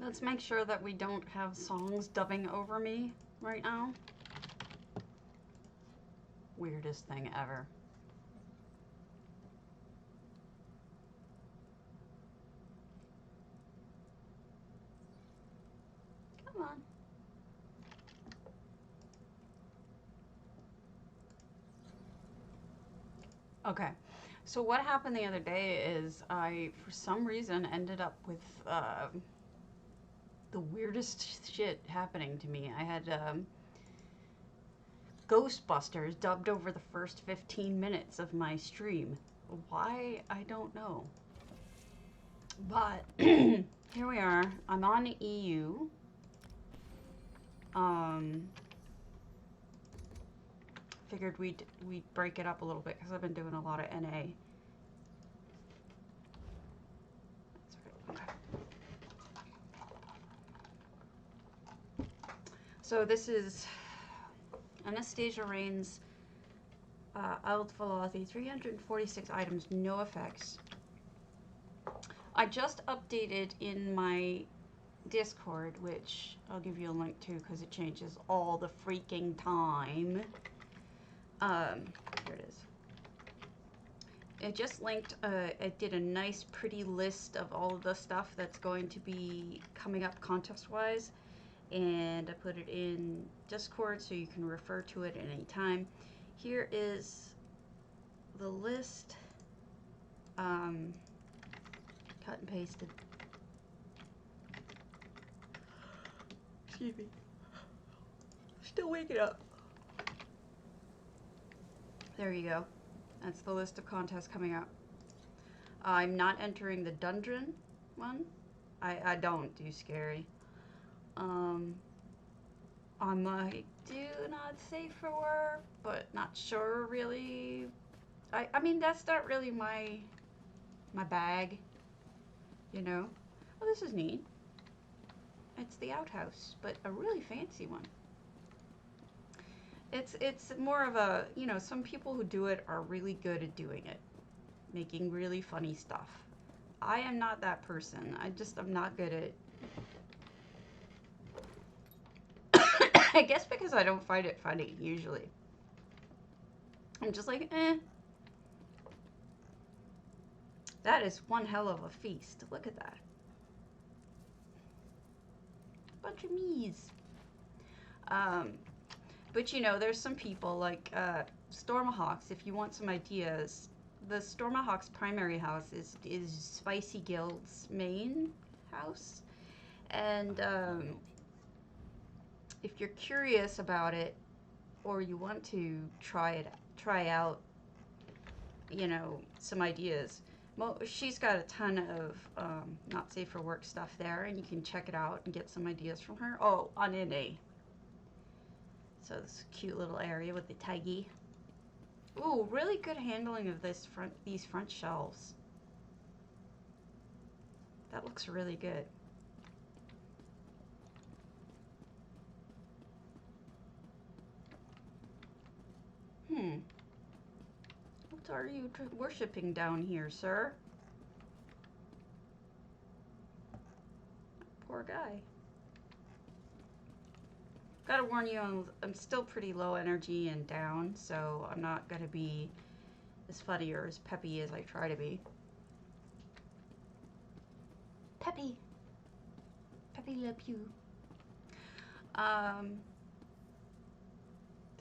Let's make sure that we don't have songs dubbing over me right now. Weirdest thing ever. Come on. Okay, so what happened the other day is I, for some reason, ended up with the weirdest shit happening to me. I had Ghostbusters dubbed over the first 15 minutes of my stream. Why? I don't know. But here we are. I'm on EU. Figured we'd break it up a little bit because I've been doing a lot of NA. That's right. Okay. So this is Anastasia Rain's Ald Velothi, 346 items, no effects. I just updated in my Discord, which I'll give you a link to because it changes all the freaking time. Here it is. It just linked, it did a nice pretty list of all of the stuff that's going to be coming up contest-wise, and I put it in Discord so you can refer to it at any time. Here is the list, cut and pasted. Excuse me. Still waking up. There you go. That's the list of contests coming up. I'm not entering the dungeon one. I don't do scary. I'm like, do not safe for work, but not sure really. I mean, that's not really my bag, you know. Oh, this is neat. It's the outhouse, but a really fancy one. It's more of a, you know, some people who do it are really good at doing it, making really funny stuff. I am not that person. I'm not good at I guess because I don't find it funny usually. I'm just like, eh. That is one hell of a feast. Look at that. Bunch of me's. But you know, there's some people like Stormahawks. If you want some ideas, the Stormahawks primary house is Spicy Guild's main house, and if you're curious about it or you want to try out, you know, some ideas. She's got a ton of not safe for work stuff there, and you can check it out and get some ideas from her. Oh, on NA. So this cute little area with the tiggy. Ooh, really good handling of these front shelves. That looks really good. What are you worshipping down here, sir? Poor guy. Gotta warn you, I'm still pretty low energy and down, so I'm not gonna be as funny or as peppy as I try to be. Peppy. Peppy Le Pew.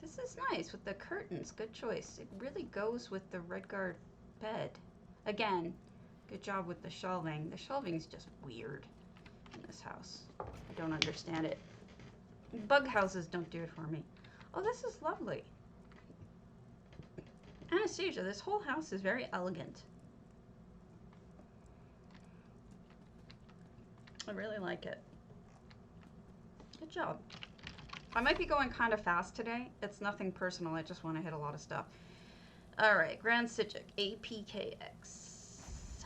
This is nice with the curtains. Good choice. It really goes with the Redguard bed. Again, good job with the shelving. The shelving's just weird in this house. I don't understand it. Bug houses don't do it for me. Oh, this is lovely. Anastasia, this whole house is very elegant. I really like it. Good job. I might be going kind of fast today. It's nothing personal. I just want to hit a lot of stuff. All right, Grand Psijic, APKX.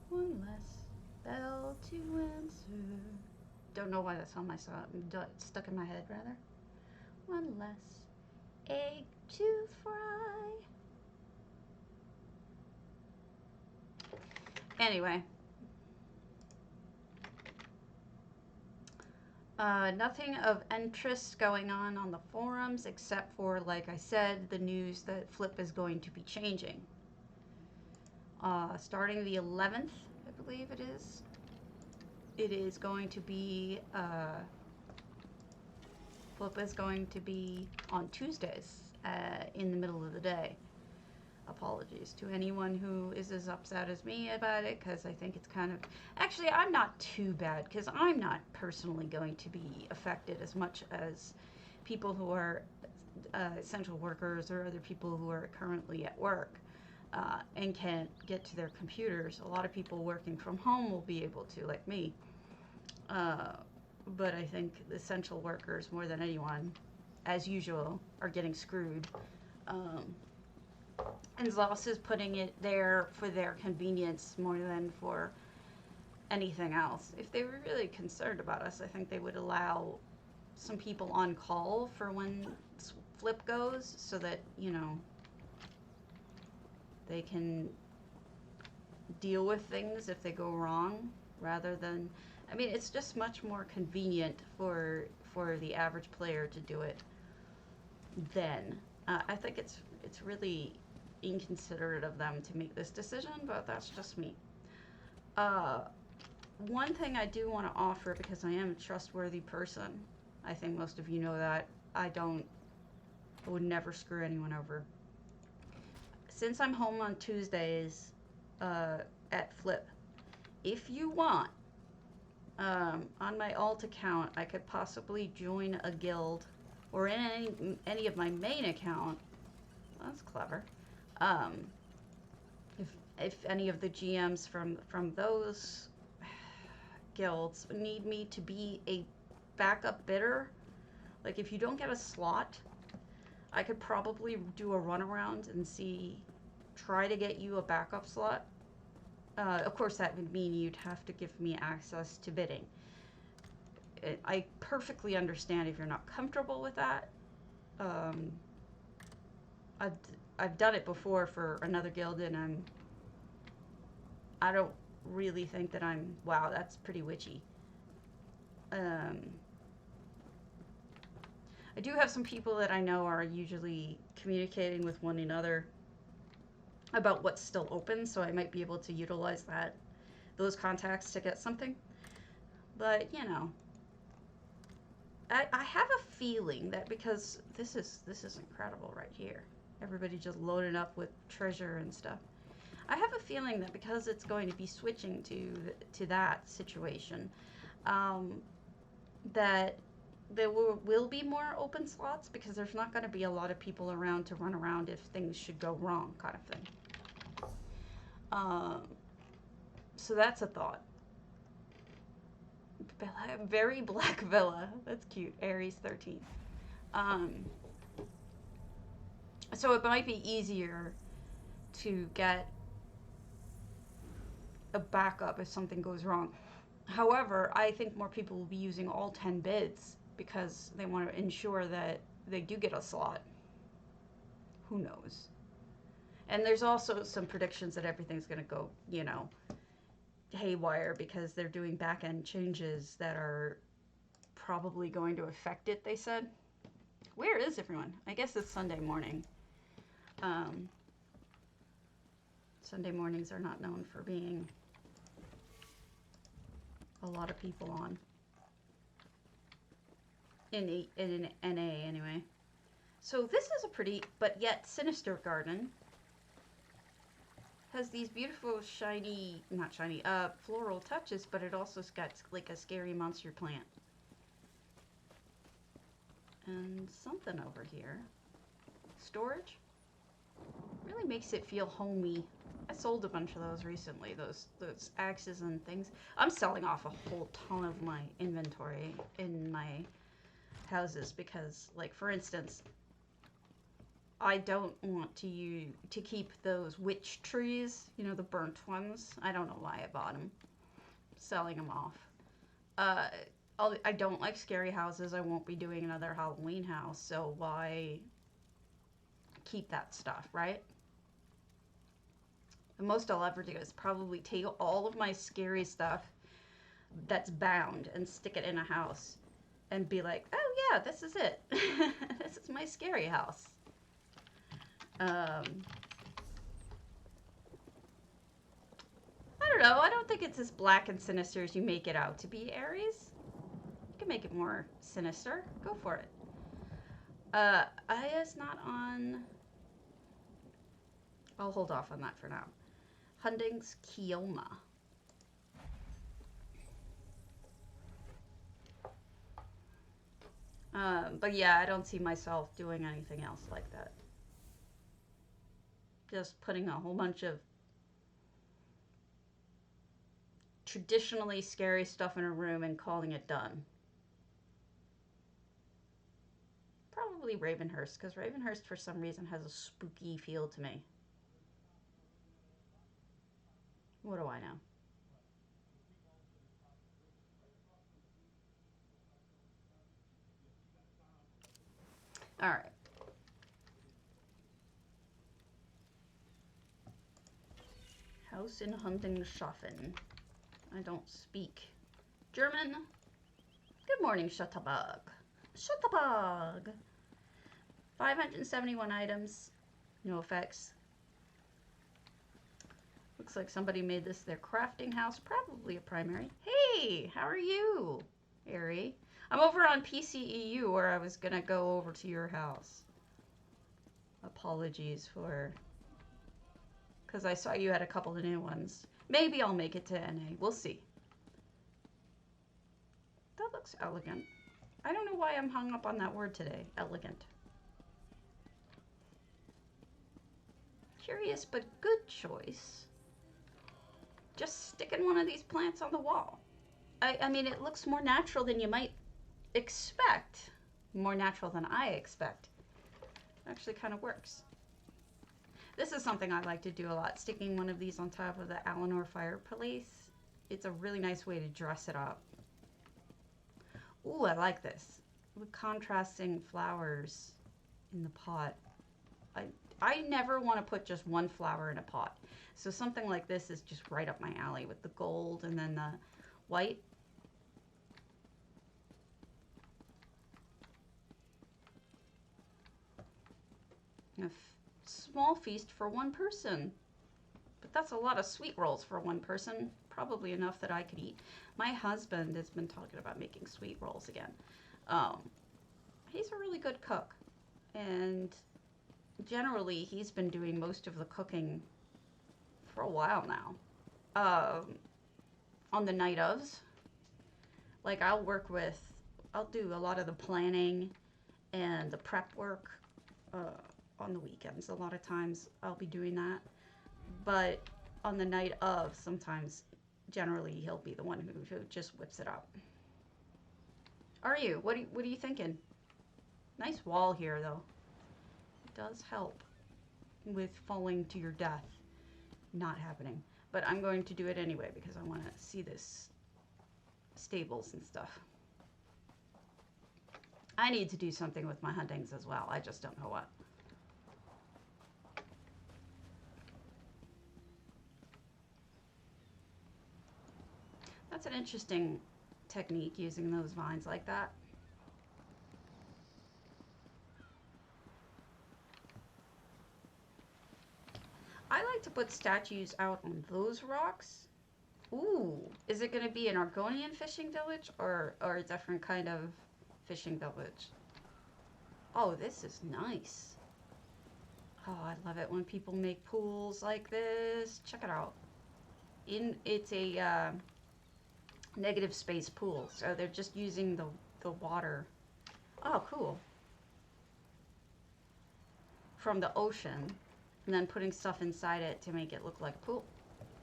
One less bell to answer. Don't know why that's on my song. It's stuck in my head, rather. One less egg to fry. Anyway. Nothing of interest going on the forums except for, like I said, the news that Flip is going to be changing. Starting the 11th, I believe it is. It is going to be, Flip is going to be on Tuesdays in the middle of the day. Apologies to anyone who is as upset as me about it, because I think it's kind of... Actually, I'm not too bad, because I'm not personally going to be affected as much as people who are essential workers or other people who are currently at work and can't get to their computers. A lot of people working from home will be able to, like me. But I think essential workers, more than anyone, as usual, are getting screwed. And Zoss is putting it there for their convenience more than for anything else. If they were really concerned about us, I think they would allow some people on call for when Flip goes, so that, you know, they can deal with things if they go wrong, rather than... I mean, it's just much more convenient for the average player to do it then. I think it's really inconsiderate of them to make this decision, but that's just me. One thing I do want to offer, because I am a trustworthy person, I think most of you know that, I would never screw anyone over. Since I'm home on Tuesdays at Flip, if you want, on my alt account, I could possibly join a guild, or in any of my main account. That's clever. If any of the GMs from those guilds need me to be a backup bidder, like if you don't get a slot, I could probably do a runaround and try to get you a backup slot. Of course, that would mean you'd have to give me access to bidding. I perfectly understand if you're not comfortable with that. I've done it before for another guild, and I don't really think that wow, that's pretty witchy. I do have some people that I know are usually communicating with one another about what's still open, so I might be able to utilize those contacts to get something. But, you know, I have a feeling that, because this is incredible right here. Everybody just loaded up with treasure and stuff. I have a feeling that because it's going to be switching to that situation, that there will be more open slots, because there's not going to be a lot of people around to run around if things should go wrong, kind of thing. So that's a thought. Very Black Villa. That's cute. Aries 13th. So it might be easier to get a backup if something goes wrong. However, I think more people will be using all 10 bids because they want to ensure that they do get a slot. Who knows? And there's also some predictions that everything's going to go, you know, haywire, because they're doing back-end changes that are probably going to affect it, they said. Where is everyone? I guess it's Sunday morning. Sunday mornings are not known for being a lot of people on. In an NA, anyway. So this is a pretty, but yet sinister garden. Has these beautiful shiny, not shiny, floral touches, but it also's got like a scary monster plant. And something over here. Storage? Really makes it feel homey. I sold a bunch of those recently, those axes and things. I'm selling off a whole ton of my inventory in my houses because, like, for instance, I don't want to keep those witch trees, you know, the burnt ones. I don't know why I bought them. Selling them off. I don't like scary houses. I won't be doing another Halloween house, so why keep that stuff, right? The most I'll ever do is probably take all of my scary stuff that's bound and stick it in a house and be like, oh yeah, this is it. This is my scary house. I don't know. I don't think it's as black and sinister as you make it out to be, Aries. You can make it more sinister. Go for it. Aya's not on. I'll hold off on that for now. Hundings Kioma. But yeah, I don't see myself doing anything else like that. Just putting a whole bunch of traditionally scary stuff in a room and calling it done. Probably Ravenhurst, because Ravenhurst for some reason has a spooky feel to me. What do I know? All right. House in Huntingsschaffen. I don't speak German. Good morning, Shutterbug. Shutterbug. 571 items. No effects. Looks like somebody made this their crafting house. Probably a primary. Hey, how are you, Ari? I'm over on PCEU where I was going to go over to your house. Apologies for... because I saw you had a couple of new ones. Maybe I'll make it to NA. We'll see. That looks elegant. I don't know why I'm hung up on that word today. Elegant. Curious, but good choice. Just sticking one of these plants on the wall. I mean, it looks more natural than you might expect. More natural than I expect. It actually kind of works. This is something I like to do a lot, sticking one of these on top of the Eleanor fireplace. It's a really nice way to dress it up. Ooh, I like this. With contrasting flowers in the pot. I never want to put just one flower in a pot. So something like this is just right up my alley with the gold and then the white. A small feast for one person. But that's a lot of sweet rolls for one person. Probably enough that I could eat. My husband has been talking about making sweet rolls again. He's a really good cook. And generally, he's been doing most of the cooking for a while now. On the night ofs. Like, I'll do a lot of the planning and the prep work on the weekends. A lot of times I'll be doing that. But on the night of, sometimes, generally, he'll be the one who just whips it up. Are you? What are you thinking? Nice wall here, though. It does help with falling to your death not happening. But I'm going to do it anyway because I want to see this stables and stuff. I need to do something with my Hundings as well. I just don't know what. That's an interesting technique, using those vines like that. I like to put statues out on those rocks. Ooh, is it going to be an Argonian fishing village or a different kind of fishing village? Oh, this is nice. Oh, I love it when people make pools like this. Check it out. It's a negative space pool, so they're just using the water. Oh, cool. From the ocean, and then putting stuff inside it to make it look like a pool.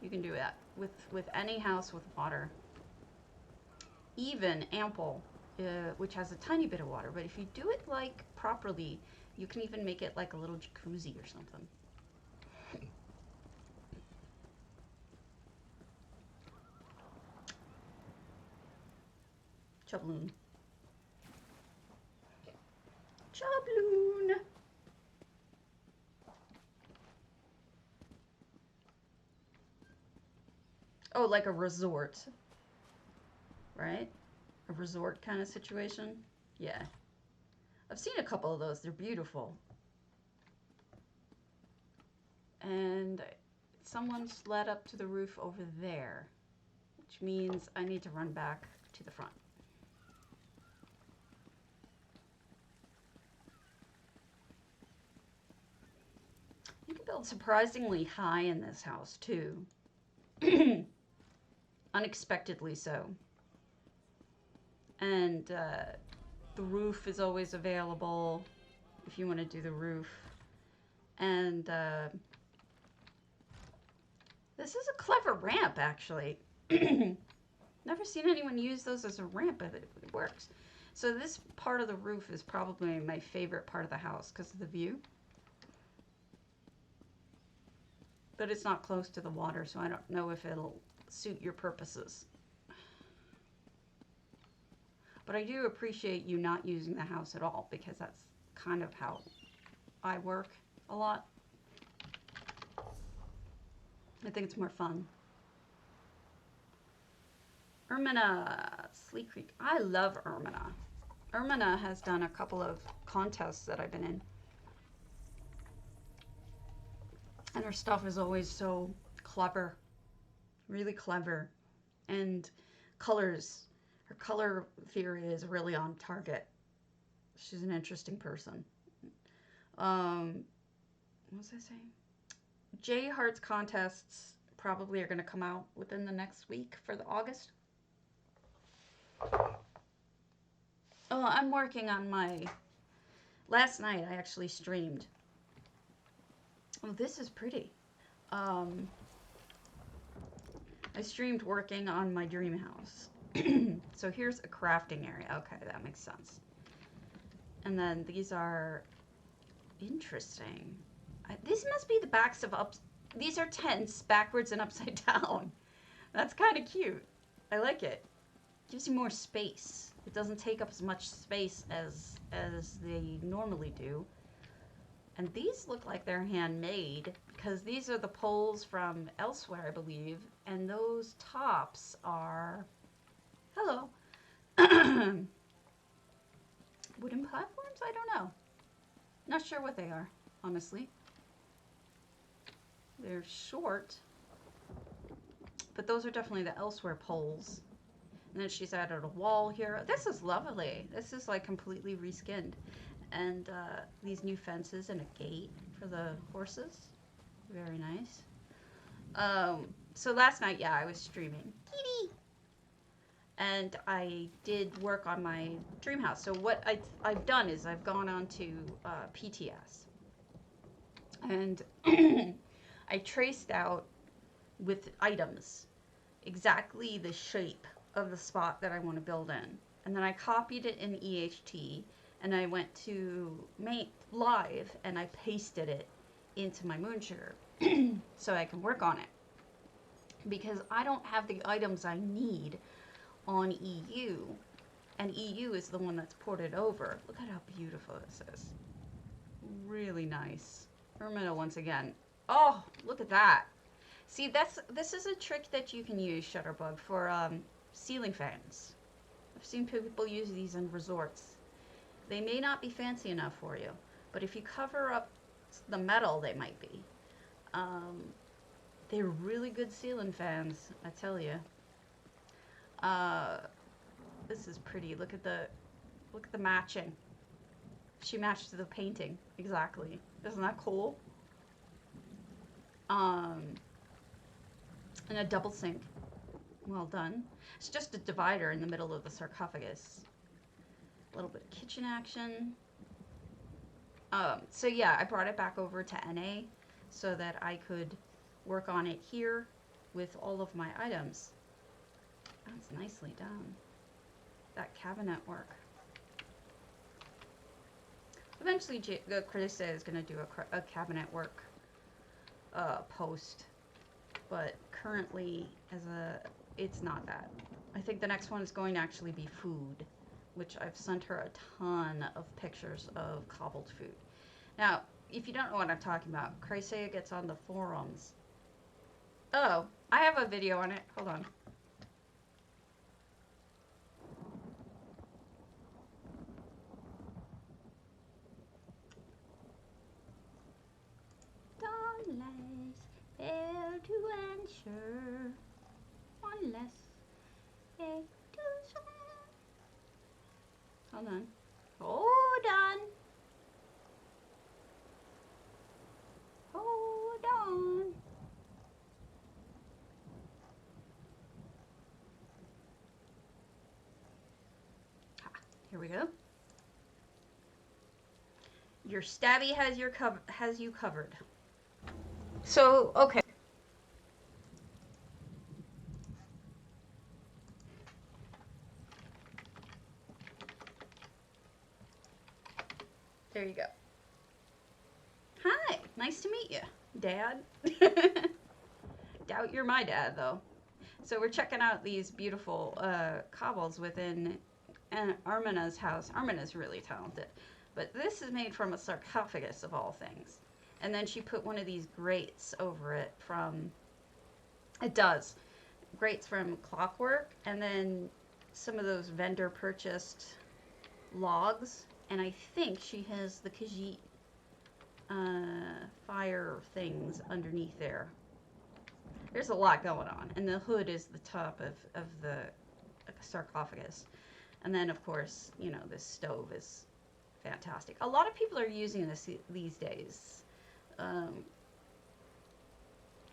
You can do that with any house with water. Even ample, which has a tiny bit of water, but if you do it like properly, you can even make it like a little jacuzzi or something. Chubloon. Chubloon. Oh, like a resort, right? A resort kind of situation. Yeah. I've seen a couple of those. They're beautiful. And someone's led up to the roof over there, which means I need to run back to the front. You can build surprisingly high in this house, too. Unexpectedly so. And the roof is always available if you want to do the roof. And this is a clever ramp, actually. Never seen anyone use those as a ramp, but it works. So this part of the roof is probably my favorite part of the house because of the view. But it's not close to the water, so I don't know if it'll suit your purposes. But I do appreciate you not using the house at all, because that's kind of how I work a lot. I think it's more fun. Ermina, Sleek Creek. I love Ermina. Ermina has done a couple of contests that I've been in. And her stuff is always so clever. Really clever. And colors. Her color theory is really on target. She's an interesting person. What was I saying? J Hearts contests probably are going to come out within the next week for the August. Oh, I'm working on my... Last night I actually streamed. Oh, this is pretty. I streamed working on my dream house. So here's a crafting area. Okay, that makes sense. And then these are interesting. These must be the backs of these are tents backwards and upside down. That's kind of cute. I like it. Gives you more space. It doesn't take up as much space as they normally do. And these look like they're handmade because these are the poles from elsewhere, I believe. And those tops are, hello, wooden platforms? I don't know. Not sure what they are, honestly. They're short, but those are definitely the elsewhere poles. And then she's added a wall here. This is lovely. This is like completely reskinned. And these new fences and a gate for the horses. Very nice. So last night, yeah, I was streaming. Kitty! And I did work on my dream house. So what I've done is I've gone on to PTS. And I traced out with items exactly the shape of the spot that I want to build in. And then I copied it in EHT. And I went to Make Live and I pasted it into my moonsugar so I can work on it. Because I don't have the items I need on EU. And EU is the one that's ported over. Look at how beautiful this is. Really nice. Ermina once again. Oh, look at that. See, this is a trick that you can use, Shutterbug, for ceiling fans. I've seen people use these in resorts. They may not be fancy enough for you, but if you cover up the metal, they might be. They're really good ceiling fans, I tell you. This is pretty. Look at the matching. She matched the painting exactly. Isn't that cool? And a double sink. Well done. It's just a divider in the middle of the sarcophagus. A little bit of kitchen action. So yeah, I brought it back over to NA so that I could work on it here with all of my items. That's nicely done. That cabinet work. Eventually, Krista is going to do a cabinet work post, but currently, it's not that. I think the next one is going to actually be food, which I've sent her a ton of pictures of cobbled food. Now, if you don't know what I'm talking about, Chrysaea gets on the forums. Oh, I have a video on it. Hold on. Dawnlight fail to answer unless they do so. Hold on. Hold on. Hold on. Here we go. Your Stabby has you covered. So, okay. There you go. Hi, nice to meet you, Dad. Doubt you're my dad, though. So we're checking out these beautiful cobbles within Armina's house. Armina's really talented. But this is made from a sarcophagus, of all things. And then she put one of these grates over it from... It does. Grates from clockwork. And then some of those vendor-purchased logs. And I think she has the Khajiit fire things underneath there. There's a lot going on. And the hood is the top of the sarcophagus. And then, of course, you know, this stove is fantastic. A lot of people are using this these days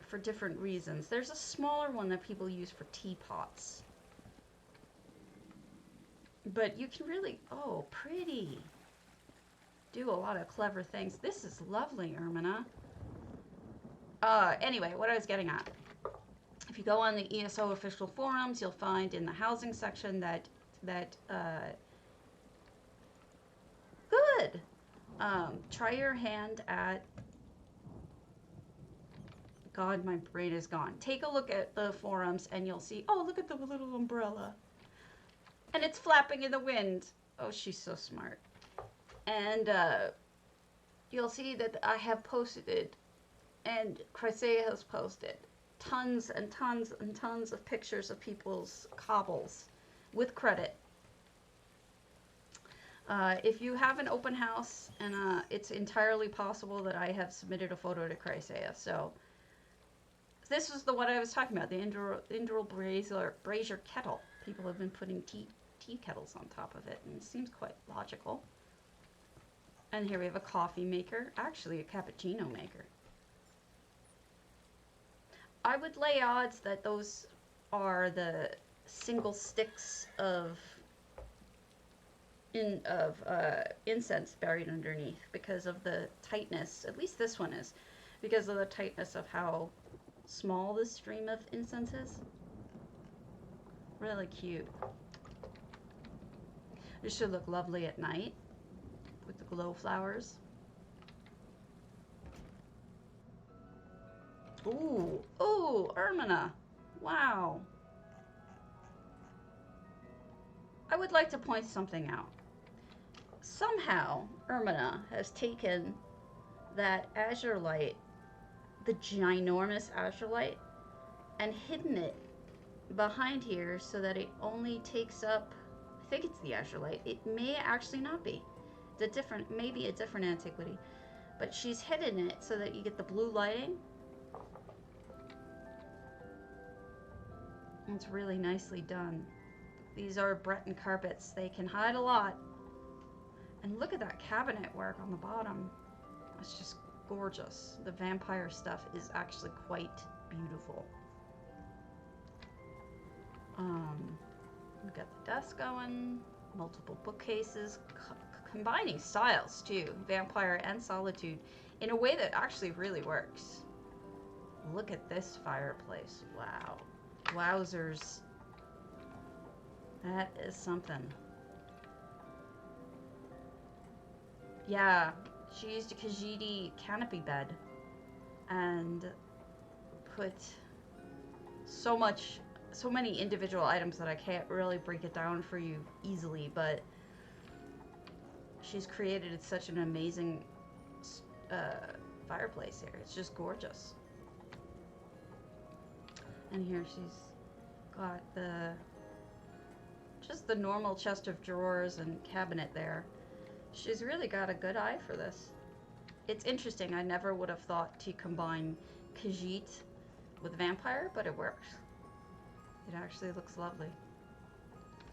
for different reasons. There's a smaller one that people use for teapots. But you can really, oh, pretty. Do a lot of clever things. This is lovely, Ermina. Anyway, what I was getting at. If you go on the ESO official forums, you'll find in the housing section that good. Try your hand at, God, my brain is gone. Take a look at the forums and you'll see, oh, look at the little umbrella. And it's flapping in the wind. Oh, she's so smart. And you'll see that I have posted, and Chrysaea has posted, tons and tons and tons of pictures of people's cobbles with credit. If you have an open house, and it's entirely possible that I have submitted a photo to Chrysaea. So this is the one I was talking about, the Indral brazier kettle. People have been putting tea kettles on top of it, and it seems quite logical. And here we have a coffee maker, actually a cappuccino maker. I would lay odds that those are the single sticks of incense buried underneath because of the tightness. At least this one is, because of the tightness of how small this stream of incense is. Really cute. This should look lovely at night with the glow flowers. Ooh, ooh, Ermina. Wow. I would like to point something out. Somehow, Ermina has taken that azure light, the ginormous azure light, and hidden it behind here so that it only takes up, I think it's the azure light. It may actually not be. It's maybe a different antiquity. But she's hidden it so that you get the blue lighting. It's really nicely done. These are Breton carpets. They can hide a lot. And look at that cabinet work on the bottom. It's just gorgeous. The vampire stuff is actually quite beautiful. We've got the desk going, multiple bookcases, combining styles too, vampire and solitude, in a way that actually really works. Look at this fireplace. Wow. Wowzers. That is something. Yeah, she used a Khajiit canopy bed and put so many individual items that I can't really break it down for you easily, but she's created such an amazing fireplace here. It's just gorgeous. And here she's got just the normal chest of drawers and cabinet there. She's really got a good eye for this. It's interesting. I never would have thought to combine Khajiit with vampire, but it works. It actually looks lovely.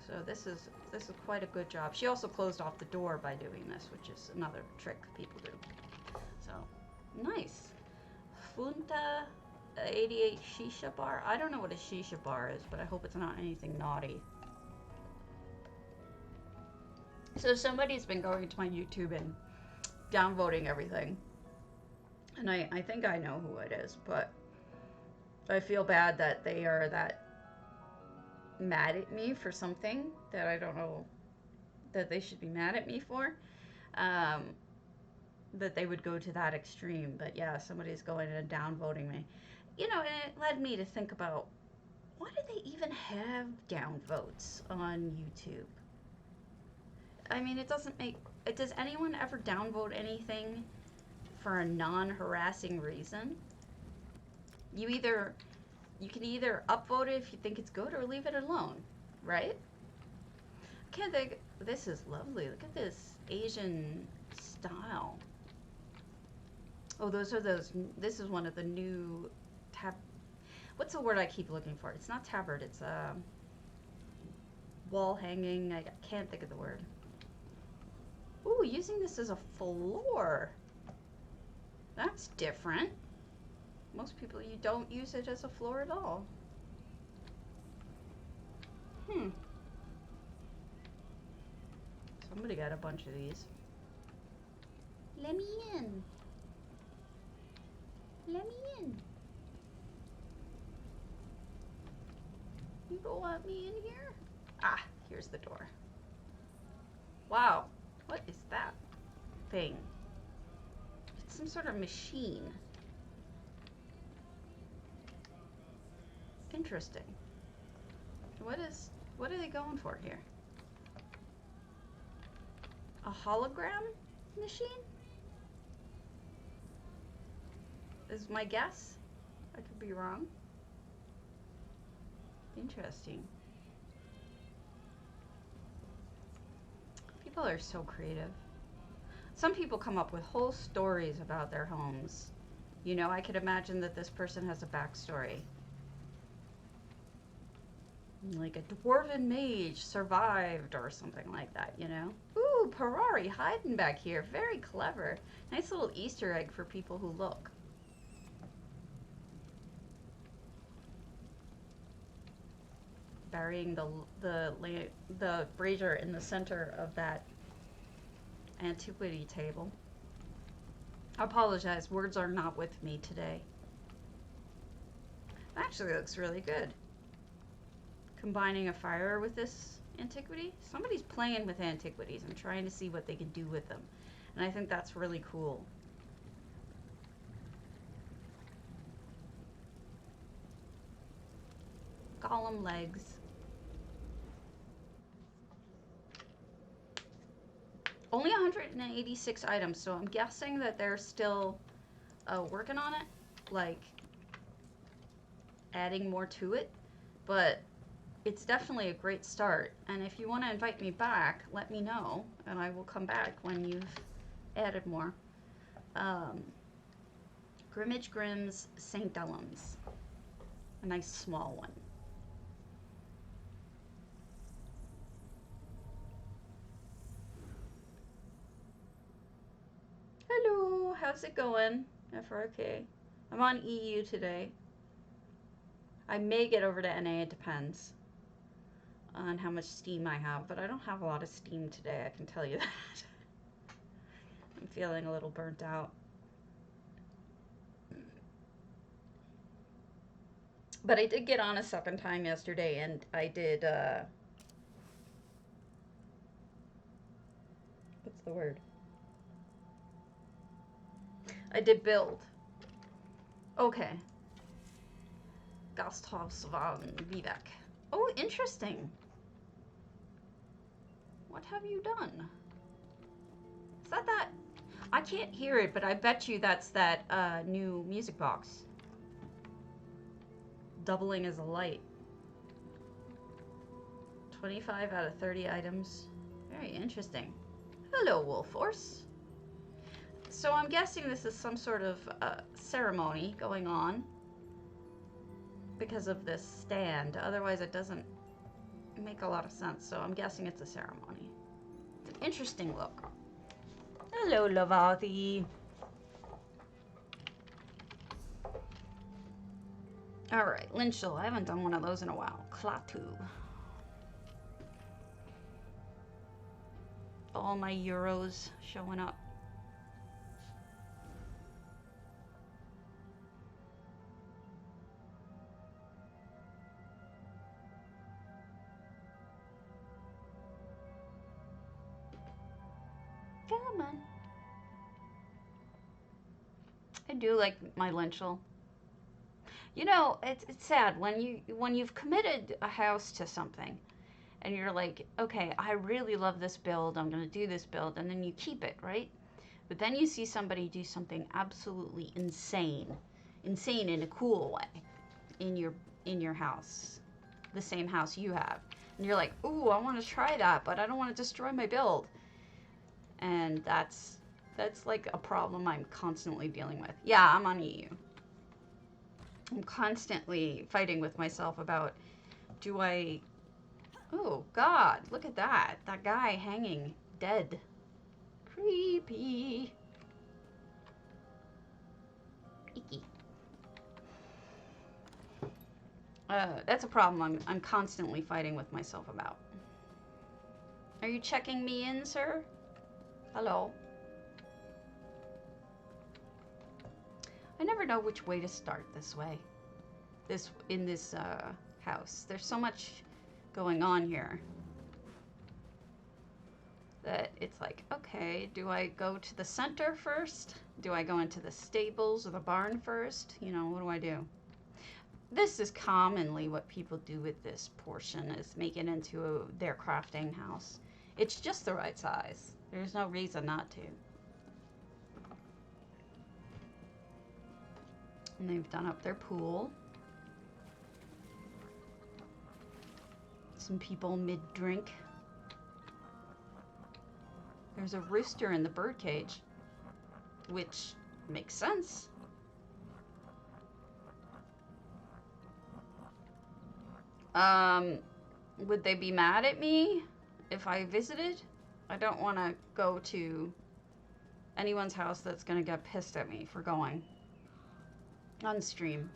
So this is quite a good job. She also closed off the door by doing this, which is another trick people do. So nice. Funta 88 Shisha Bar. I don't know what a Shisha Bar is, but I hope it's not anything naughty. So somebody's been going to my YouTube and downvoting everything. And I think I know who it is, but I feel bad that they are that mad at me for something that I don't know that they should be mad at me for. That they would go to that extreme. But yeah, somebody's going and downvoting me. You know, and it led me to think about, why do they even have downvotes on YouTube? I mean, it doesn't make... Does anyone ever downvote anything for a non-harassing reason? You can either upvote it if you think it's good or leave it alone, right? I can't think... This is lovely. Look at this Asian style. Oh, those are those... This is one of the new... What's the word I keep looking for? It's not tabard, it's wall hanging. I can't think of the word. Ooh, using this as a floor. That's different. Most people, you don't use it as a floor at all. Somebody got a bunch of these. Let me in. Let me in. You don't want me in here? Ah, here's the door. Wow. What is that thing? It's some sort of machine. Interesting. What are they going for here? A hologram machine? Is my guess. I could be wrong. Interesting. People are so creative. Some people come up with whole stories about their homes. You know, I could imagine that this person has a backstory. Like a dwarven mage survived or something like that, you know? Ooh, Parari hiding back here. Very clever. Nice little Easter egg for people who look. Burying the brazier in the center of that antiquity table. I apologize, words are not with me today. It actually looks really good. Combining a fire with this antiquity. Somebody's playing with antiquities and trying to see what they can do with them. And I think that's really cool. Golem legs. Only 186 items, so I'm guessing that they're still working on it, like adding more to it, but it's definitely a great start. And if you want to invite me back, let me know, and I will come back when you've added more. Grimmage Grimm's St Delyn's, a nice small one. Hello, how's it going, FRK? I'm on EU today. I may get over to NA, it depends on how much Steam I have, but I don't have a lot of Steam today, I can tell you that. I'm feeling a little burnt out. But I did get on a second time yesterday, and I did, what's the word? I did build. Okay. Gasthaus van Vivek. Oh, interesting. What have you done? Is that? I can't hear it, but I bet you that's that new music box. doubling as a light. 25 out of 30 items. Very interesting. Hello, Wolf Force. So I'm guessing this is some sort of ceremony going on because of this stand. Otherwise, it doesn't make a lot of sense. So I'm guessing it's a ceremony. It's an interesting look. Hello, Velothi. All right, Linchal. I haven't done one of those in a while. Klaatu. All my euros showing up. Come on. I do like my Linchal. You know, it's sad when you've committed a house to something, and you're like, okay, I really love this build. I'm gonna do this build, and then you keep it, right? But then you see somebody do something absolutely insane in a cool way, in your house, the same house you have, and you're like, ooh, I want to try that, but I don't want to destroy my build. And that's like a problem I'm constantly dealing with. Yeah, I'm on EU. I'm constantly fighting with myself about, do I... Oh, God, look at that. That guy hanging dead. Creepy. Icky. That's a problem I'm constantly fighting with myself about. Are you checking me in, sir? Hello. I never know which way to start this way. In this house. There's so much going on here that it's like, okay, do I go to the center first? Do I go into the stables or the barn first? You know, what do I do? This is commonly what people do with this portion, is make it into their crafting house. It's just the right size. There's no reason not to. And they've done up their pool. Some people mid-drink. There's a rooster in the birdcage, which makes sense. Would they be mad at me if I visited? I don't want to go to anyone's house that's going to get pissed at me for going on stream.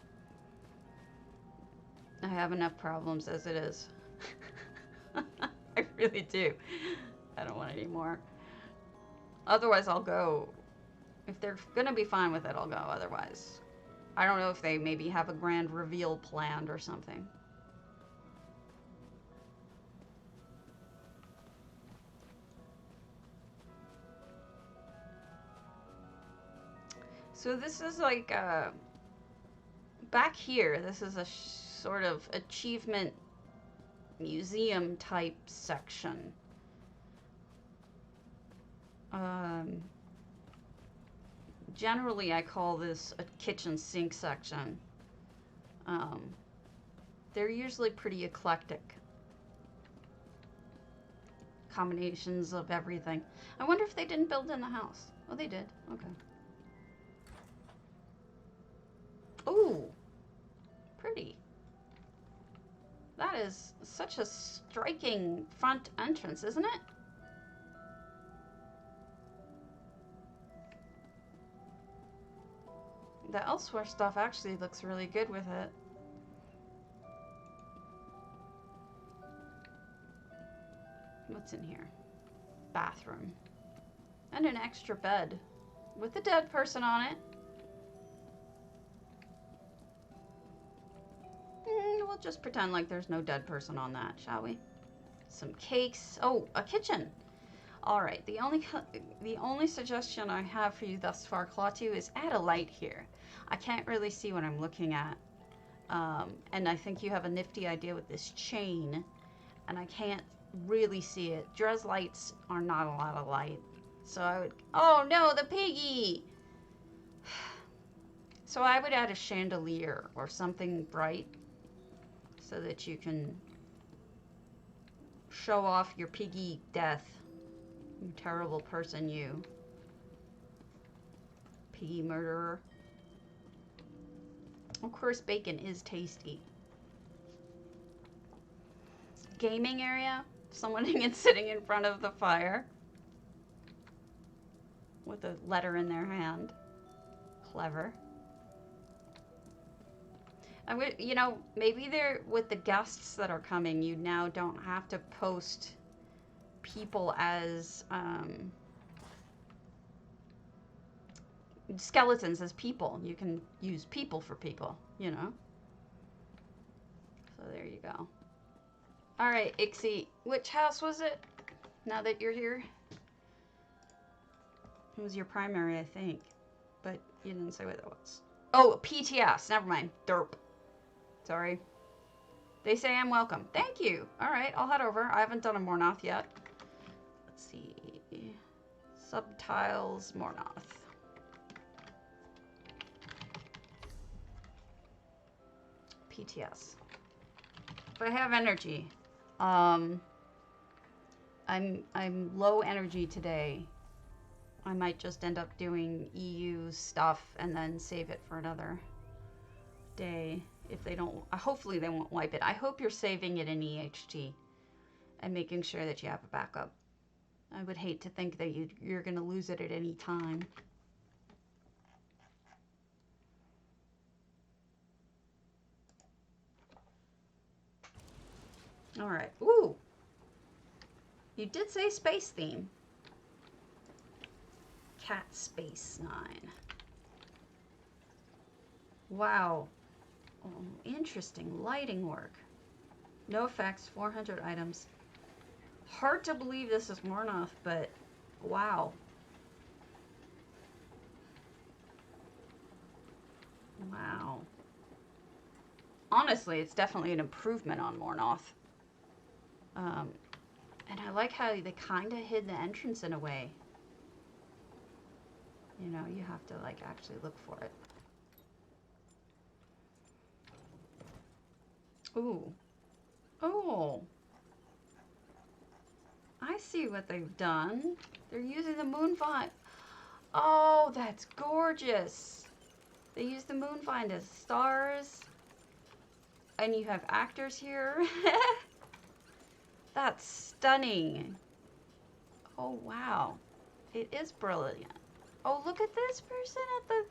I have enough problems as it is. I really do. I don't want any more. Otherwise, I'll go. If they're going to be fine with it, I'll go. Otherwise, I don't know if they maybe have a grand reveal planned or something. So this is like, back here, this is a sort of achievement museum type section. Generally I call this a kitchen sink section. They're usually pretty eclectic. Combinations of everything. I wonder if they didn't build in the house. Oh, they did. Okay. Ooh, pretty. That is such a striking front entrance, isn't it? The elsewhere stuff actually looks really good with it. What's in here? Bathroom. And an extra bed with a dead person on it. We'll just pretend like there's no dead person on that, shall we? Some cakes. Oh, a kitchen. All right. The only suggestion I have for you thus far, Klaatu, is add a light here. I can't really see what I'm looking at, and I think you have a nifty idea with this chain, and I can't really see it. Dress lights are not a lot of light, so I would. Oh no, the piggy. So I would add a chandelier or something bright so that you can show off your piggy death. You terrible person, you. Piggy murderer. Of course, bacon is tasty. Gaming area. Someone sitting in front of the fire with a letter in their hand. Clever. I would, you know, maybe they're with the guests that are coming. You now don't have to post people as skeletons as people. You can use people for people, you know. So there you go. All right, Ixie, which house was it? Now that you're here, it was your primary, I think, but you didn't say what that was. Oh, PTS. Never mind. Derp. Sorry. They say I'm welcome. Thank you. All right, I'll head over. I haven't done a mournoth yet. Let's see. Subtiles mournoth. PTS. If I have energy, I'm low energy today. I might just end up doing EU stuff and then save it for another day. If they don't, hopefully they won't wipe it. I hope you're saving it in EHT and making sure that you have a backup. I would hate to think that you're going to lose it at any time. All right. Ooh. You did say space theme. Cat Space 9. Wow. Oh, interesting lighting work. No effects, 400 items. Hard to believe this is mournoth, but wow. Wow. Honestly, it's definitely an improvement on mournoth. And I like how they kind of hid the entrance in a way. You know, you have to like actually look for it. Ooh. Oh. I see what they've done. They're using the moon vine. Oh, that's gorgeous. They use the moon vine as stars. And you have actors here. That's stunning. Oh, wow. It is brilliant. Oh, look at this person at the...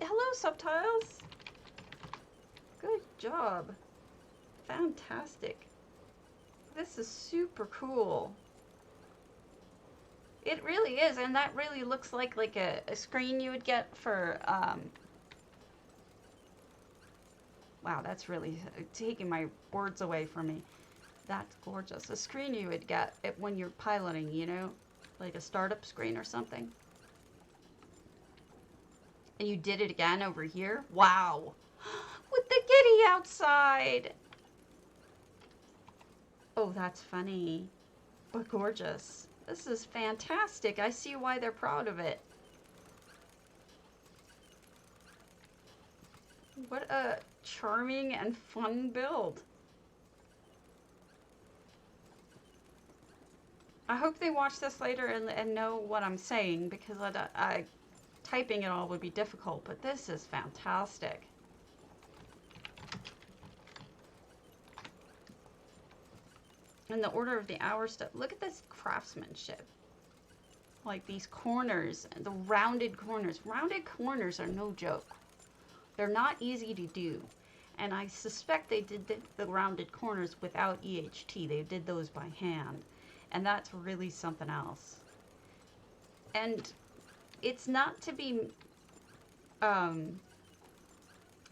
Hello, Subtiles. Good job. Fantastic. This is super cool. It really is, and that really looks like a screen you would get for... Wow, that's really taking my words away from me. That's gorgeous. A screen you would get when you're piloting, you know? Like a startup screen or something. And you did it again over here? Wow. With the kitty outside. Oh, that's funny. But gorgeous. This is fantastic. I see why they're proud of it. What a charming and fun build. I hope they watch this later and know what I'm saying, because typing it all would be difficult, but this is fantastic. And the Order of the Hour stuff. Look at this craftsmanship. Like these corners, the rounded corners. Rounded corners are no joke. They're not easy to do. And I suspect they did the rounded corners without EHT. They did those by hand. And that's really something else. And it's not to be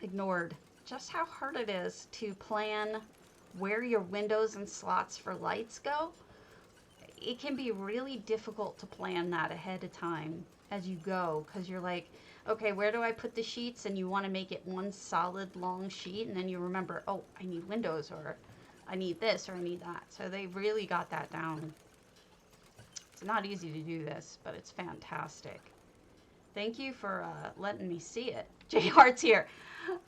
ignored just how hard it is to plan where your windows and slots for lights go. It can be really difficult to plan that ahead of time as you go, because you're like, okay, where do I put the sheets? And you want to make it one solid long sheet, and then you remember, oh, I need windows, or I need this, or I need that. So they really got that down. It's not easy to do this, but it's fantastic. Thank you for letting me see it. J Heart's here.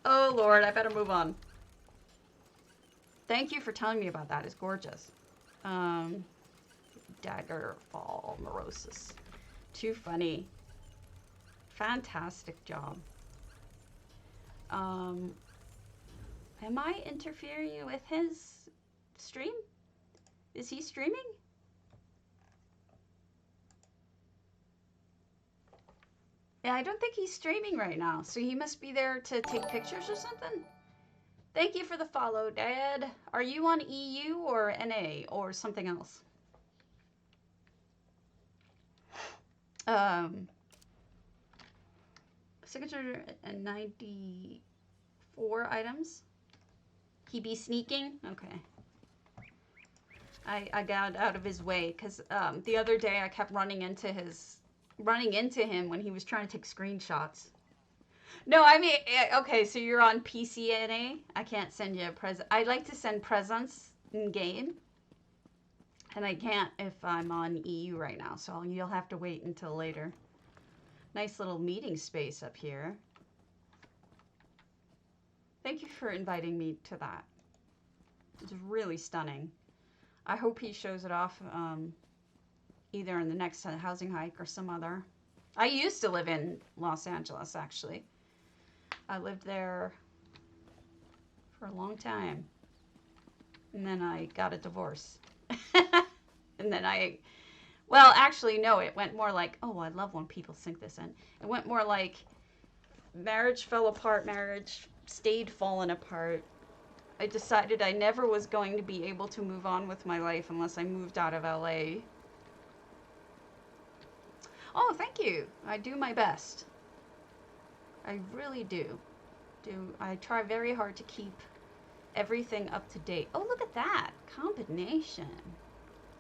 Oh, Lord, I better move on. Thank you for telling me about that. It's gorgeous. Daggerfall, Morosis. Too funny. Fantastic job. Am I interfering with his stream? Is he streaming? Yeah, I don't think he's streaming right now, so he must be there to take pictures or something. Thank you for the follow, Dad. Are you on EU or NA or something else? 694 items. He be sneaking? Okay. I got out of his way because the other day I kept running into him when he was trying to take screenshots. No, I mean, okay, so you're on PCNA. I can't send you a present. I like to send presents in game, and I can't if I'm on EU right now, so you'll have to wait until later. Nice little meeting space up here. Thank you for inviting me to that. It's really stunning. I hope he shows it off either in the next housing hike or some other. I used to live in Los Angeles, actually. I lived there for a long time. And then I got a divorce. And then well, actually, no, it went more like, oh, I love when people sink this in. It went more like marriage fell apart, marriage stayed falling apart. I decided I never was going to be able to move on with my life unless I moved out of LA. Oh, thank you. I do my best. I really do. I try very hard to keep everything up to date. Oh, look at that combination.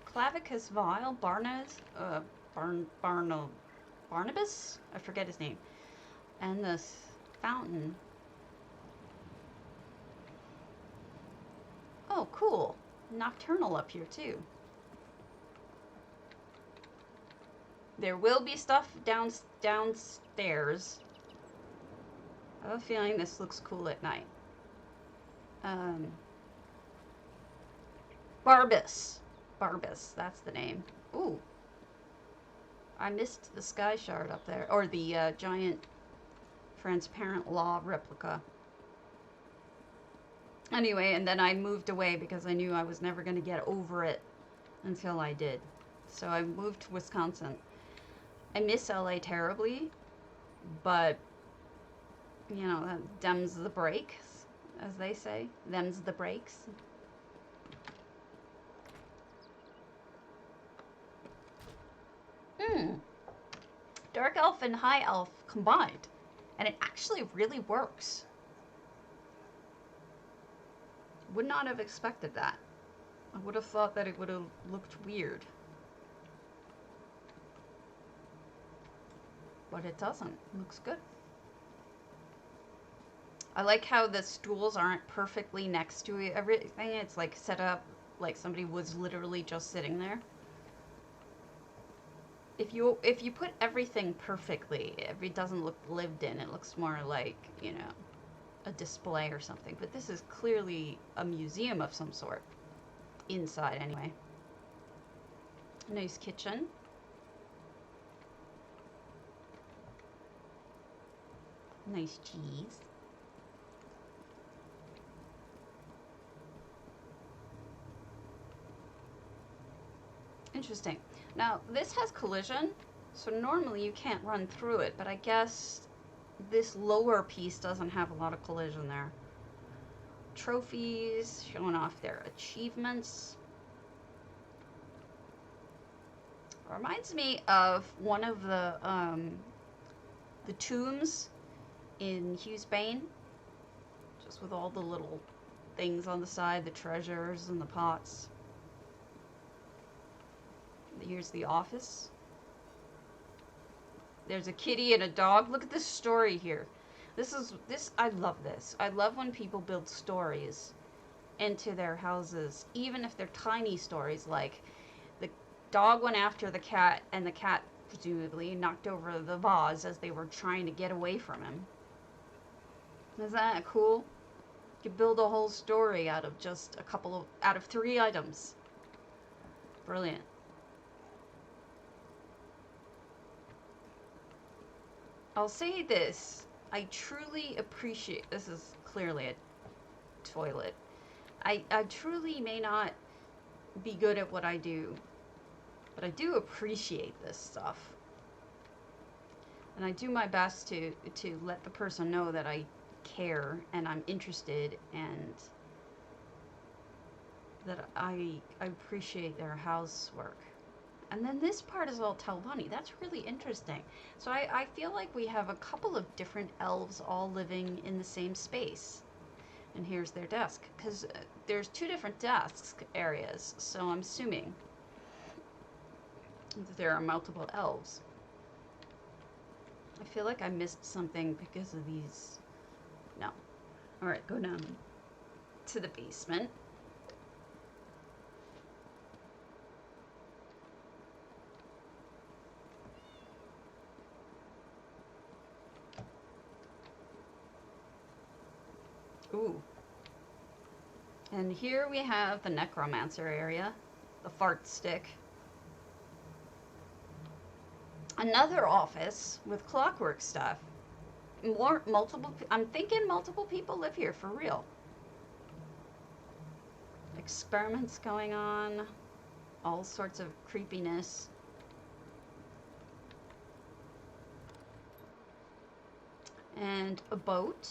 Clavicus Vile, Barnabas? I forget his name. And this fountain. Oh, cool. Nocturnal up here, too. There will be stuff downstairs. I have a feeling this looks cool at night. Barbus, that's the name. Ooh. I missed the sky shard up there. Or the giant transparent law replica. Anyway, and then I moved away because I knew I was never going to get over it until I did. So I moved to Wisconsin. I miss LA terribly, but, you know, that them's the breaks, as they say. Them's the breaks. Dark elf and high elf combined, and it actually really works. Would not have expected that. I would have thought that it would have looked weird. But it doesn't. It looks good. I like how the stools aren't perfectly next to everything. It's like set up like somebody was literally just sitting there. If you put everything perfectly, it doesn't look lived in. It looks more like, you know, a display or something. But this is clearly a museum of some sort. Inside, anyway. Nice kitchen. Nice cheese. Interesting. Now, this has collision, so normally you can't run through it, but I guess this lower piece doesn't have a lot of collision there. Trophies, showing off their achievements. Reminds me of one of the tombs in Hughes Bane, just with all the little things on the side, the treasures and the pots. Here's the office. There's a kitty and a dog. Look at this story here. I love this. I love when people build stories into their houses, even if they're tiny stories, like the dog went after the cat and the cat presumably knocked over the vase as they were trying to get away from him. Isn't that cool? You could build a whole story out of just out of 3 items. Brilliant. I'll say this. I truly appreciate, this is clearly a toilet. I truly may not be good at what I do, but I do appreciate this stuff. And I do my best to let the person know that I care and I'm interested and that I appreciate their housework. And then this part is all Talvani. That's really interesting. So I feel like we have a couple of different elves all living in the same space. And here's their desk, because there's 2 different desk areas, so I'm assuming that there are multiple elves. I feel like I missed something because of these. No. Alright, go down to the basement. Ooh. And here we have the necromancer area, the fart stick. Another office with clockwork stuff. I'm thinking multiple people live here for real. Experiments going on, all sorts of creepiness. And a boat.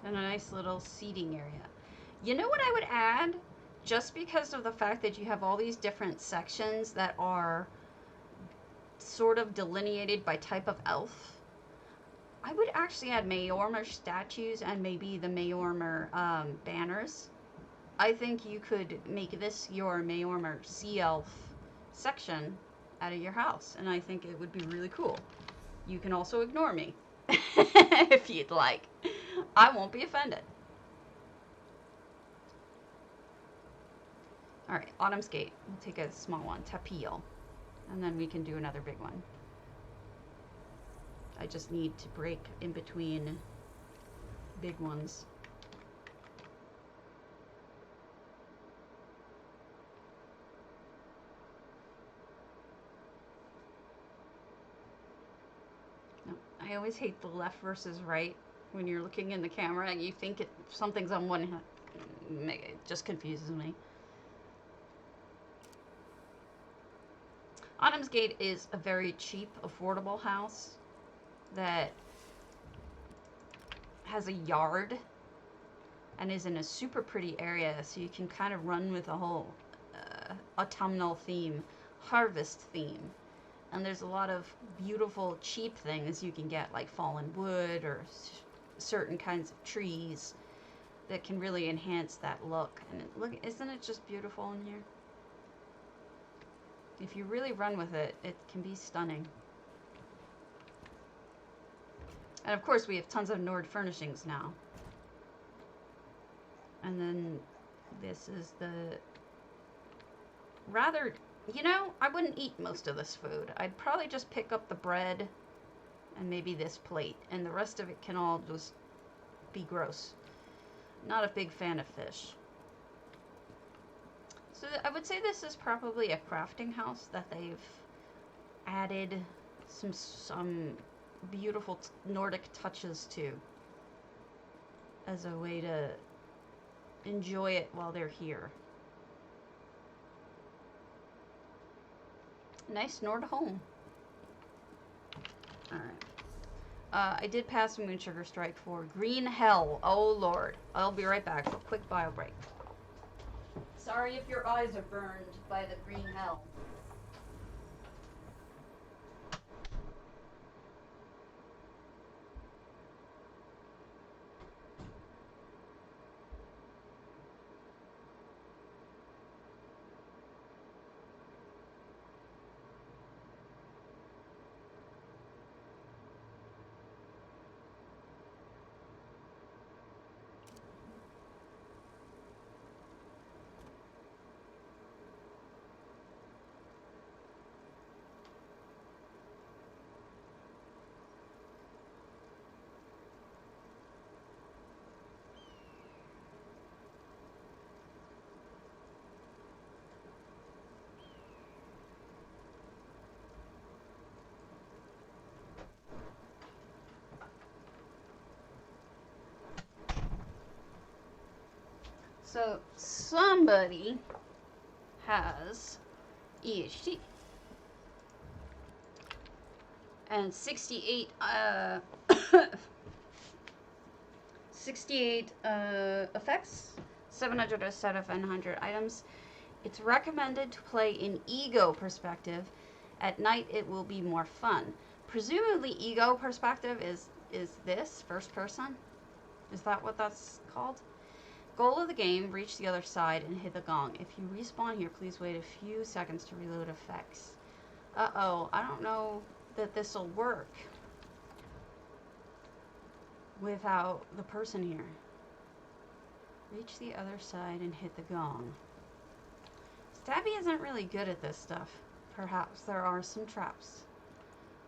And a nice little seating area. You know what I would add? Just because of the fact that you have all these different sections that are sort of delineated by type of elf, I would actually add Mayormer statues and maybe the Mayormer banners. I think you could make this your Mayormer sea elf section out of your house, and I think it would be really cool. You can also ignore me if you'd like. I won't be offended. Alright, Autumn's Gate. We'll take a small one, Tapil. And then we can do another big one. I just need to break in between big ones. No, I always hate the left versus right. When you're looking in the camera and you think something's on one hand, it just confuses me. Autumn's Gate is a very cheap, affordable house that has a yard and is in a super pretty area, so you can kind of run with a whole autumnal theme, harvest theme. And there's a lot of beautiful, cheap things you can get, like fallen wood or certain kinds of trees that can really enhance that look. And look, isn't it just beautiful in here? If you really run with it, it can be stunning. And of course we have tons of Nord furnishings now. And then this is the rather, you know, I wouldn't eat most of this food. I'd probably just pick up the bread and maybe this plate, and the rest of it can all just be gross. Not a big fan of fish. So I would say this is probably a crafting house that they've added some beautiful Nordic touches to as a way to enjoy it while they're here. Nice Nord home. Alright. I did pass a moonsugar strike for green hell. Oh lord. I'll be right back for a quick bio break. Sorry if your eyes are burned by the green hell. So somebody has EHT. And 68 68 effects, 700 out of 100 items. It's recommended to play in ego perspective. At night it will be more fun. Presumably ego perspective is this first person? Is that what that's called? Goal of the game, reach the other side and hit the gong. If you respawn here, please wait a few seconds to reload effects. Uh-oh, I don't know that this will work without the person here. Reach the other side and hit the gong. Stabby isn't really good at this stuff. Perhaps there are some traps.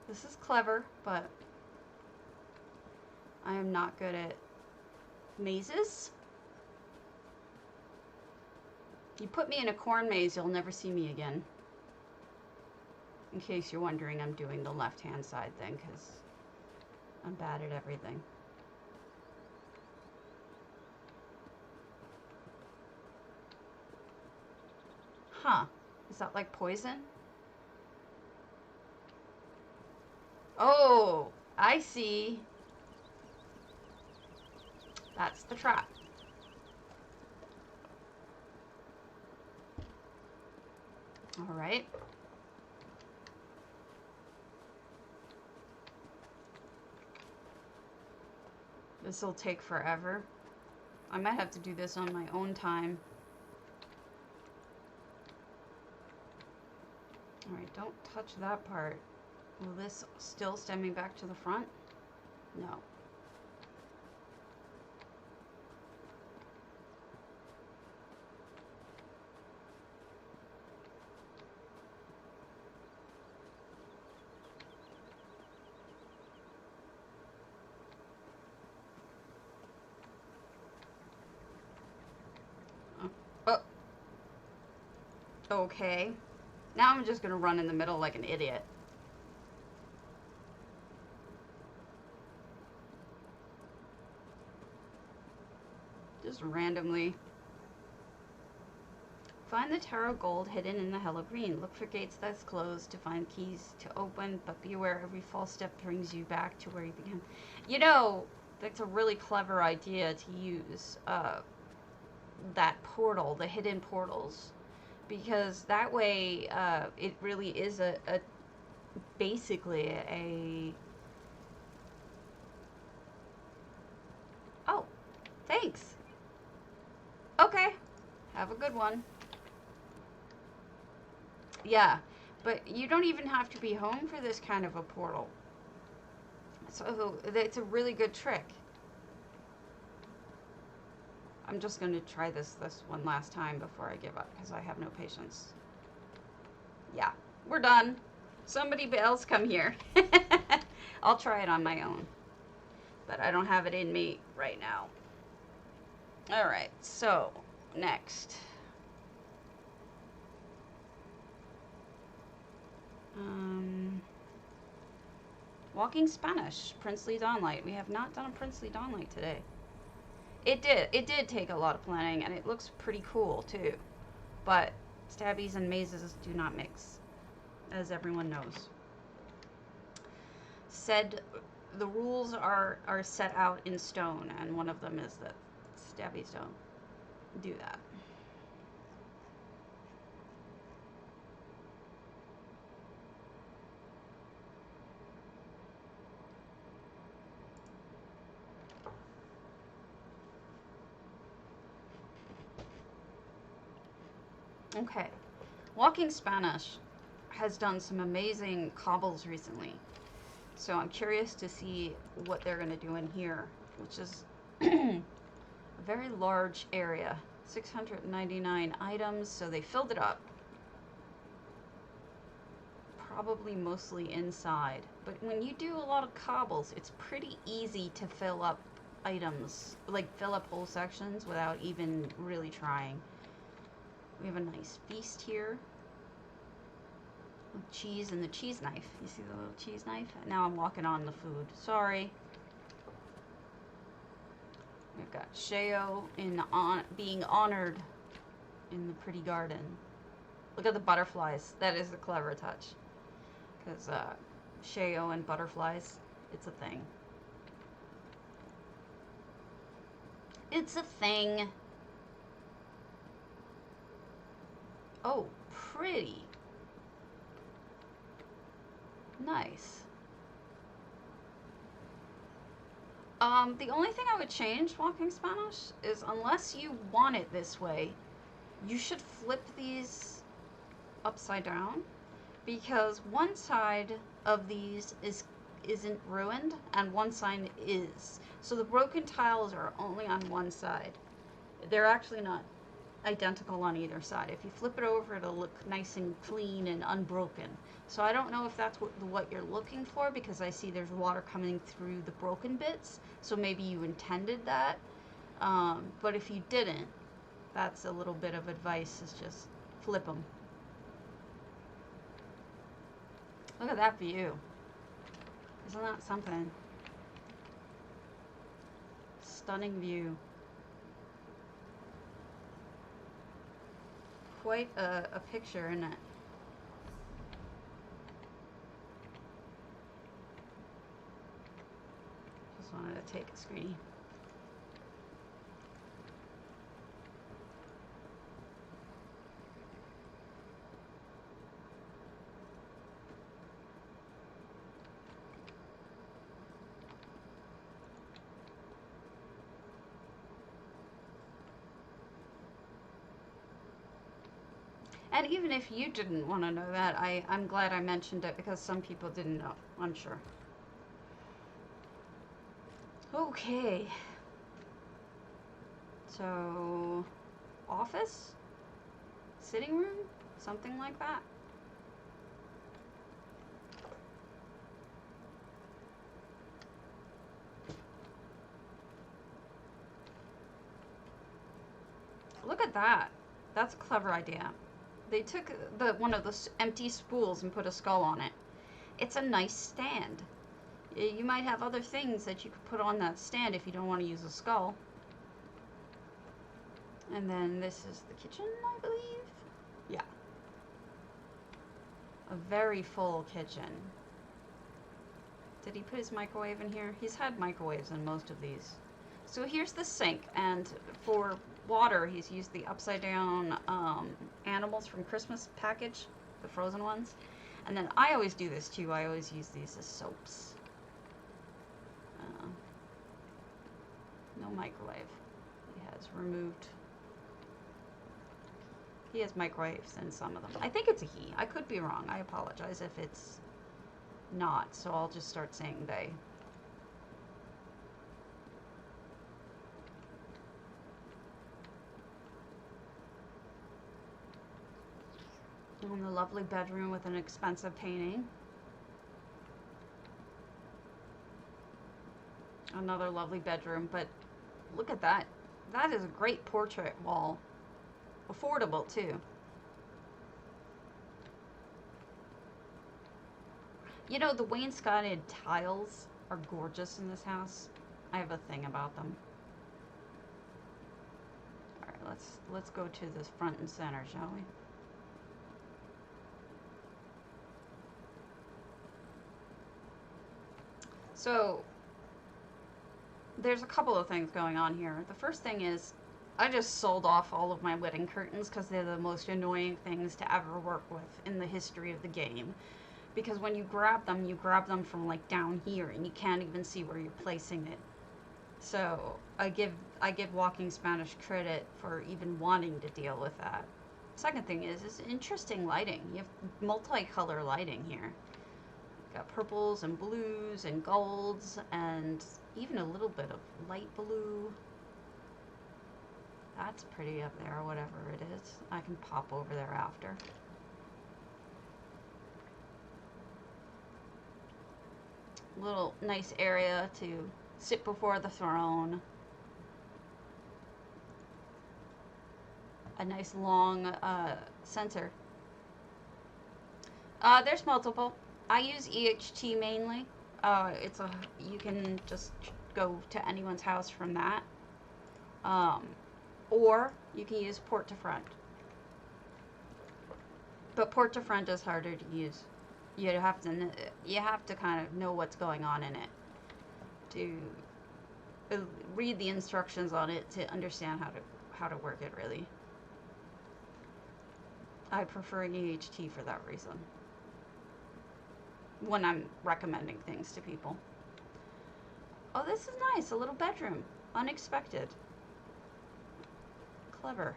This is clever, but I am not good at mazes. You put me in a corn maze, you'll never see me again. In case you're wondering, I'm doing the left-hand side thing because I'm bad at everything. Huh. Is that like poison? Oh, I see. That's the trap. All right. This will take forever. I might have to do this on my own time. Alright, don't touch that part. Will this still stem me back to the front? No. Oh. Okay. Now I'm just gonna run in the middle like an idiot. Just randomly. Find the tarot gold hidden in the hello green. Look for gates that's closed to find keys to open, but be aware every false step brings you back to where you began. You know, that's a really clever idea to use that portal, the hidden portals. Because that way, it really is basically a... Oh, thanks. Okay, have a good one. Yeah, but you don't even have to be home for this kind of a portal. So it's a really good trick. I'm just going to try this one last time before I give up, because I have no patience. Yeah, we're done. Somebody else come here. I'll try it on my own. But I don't have it in me right now. Alright, so, next. Walking Spanish, Princely Dawnlight. We have not done a Princely Dawnlight today. It did take a lot of planning, and it looks pretty cool, too. But stabbies and mazes do not mix, as everyone knows. Said the rules are set out in stone, and one of them is that stabbies don't do that. Okay, Walking Spanish has done some amazing cobbles recently, so I'm curious to see what they're going to do in here, which is a very large area, 699 items, so they filled it up, probably mostly inside, but when you do a lot of cobbles, it's pretty easy to fill up items, like fill up whole sections without even really trying. We have a nice feast here with cheese and the cheese knife. You see the little cheese knife? Now I'm walking on the food. Sorry. We've got Sheo being honored in the pretty garden. Look at the butterflies. That is a clever touch. Because Sheo and butterflies, it's a thing. It's a thing. Oh, pretty. Nice. The only thing I would change, Walking Spanish, is unless you want it this way, you should flip these upside down, because one side of these isn't ruined and one side is. So the broken tiles are only on one side. They're actually not identical on either side. If you flip it over, it'll look nice and clean and unbroken. So I don't know if that's what you're looking for, because I see there's water coming through the broken bits. So maybe you intended that. But if you didn't, that's a little bit of advice, is just flip them. Look at that view. Isn't that something? Stunning view. Quite a picture, isn't it? Just wanted to take a screen. And even if you didn't want to know that, I'm glad I mentioned it, because some people didn't know, I'm sure. Okay. So, office? Sitting room? Something like that. Look at that. That's a clever idea. They took one of the empty spools and put a skull on it. It's a nice stand. You might have other things that you could put on that stand if you don't want to use a skull. And then this is the kitchen, I believe. Yeah. A very full kitchen. Did he put his microwave in here? He's had microwaves in most of these. So here's the sink, and for water, he's used the upside down animals from Christmas package, the frozen ones. And then I always do this too. I always use these as soaps. No microwave. He has removed. He has microwaves in some of them. I think it's a he. I could be wrong. I apologize if it's not. So I'll just start saying they. And the lovely bedroom with an expensive painting. Another lovely bedroom, but look at that. That is a great portrait wall. Affordable too. You know, the wainscoted tiles are gorgeous in this house. I have a thing about them. All right, let's go to this front and center, shall we? So, there's a couple of things going on here. The first thing is, I just sold off all of my wedding curtains because they're the most annoying things to ever work with in the history of the game. Because when you grab them from like down here, and you can't even see where you're placing it. So, I give Walking Spanish credit for even wanting to deal with that. Second thing is interesting lighting. You have multicolor lighting here. Got purples and blues and golds and even a little bit of light blue. That's pretty up there, whatever it is. I can pop over there after. Little nice area to sit before the throne. A nice long center. There's multiple. I use EHT mainly. You can just go to anyone's house from that. Or you can use port to front. But port to front is harder to use. You have to kind of know what's going on in it to read the instructions on it to understand how to work it, really. I prefer EHT for that reason when I'm recommending things to people. Oh, this is nice. A little bedroom. Unexpected. Clever.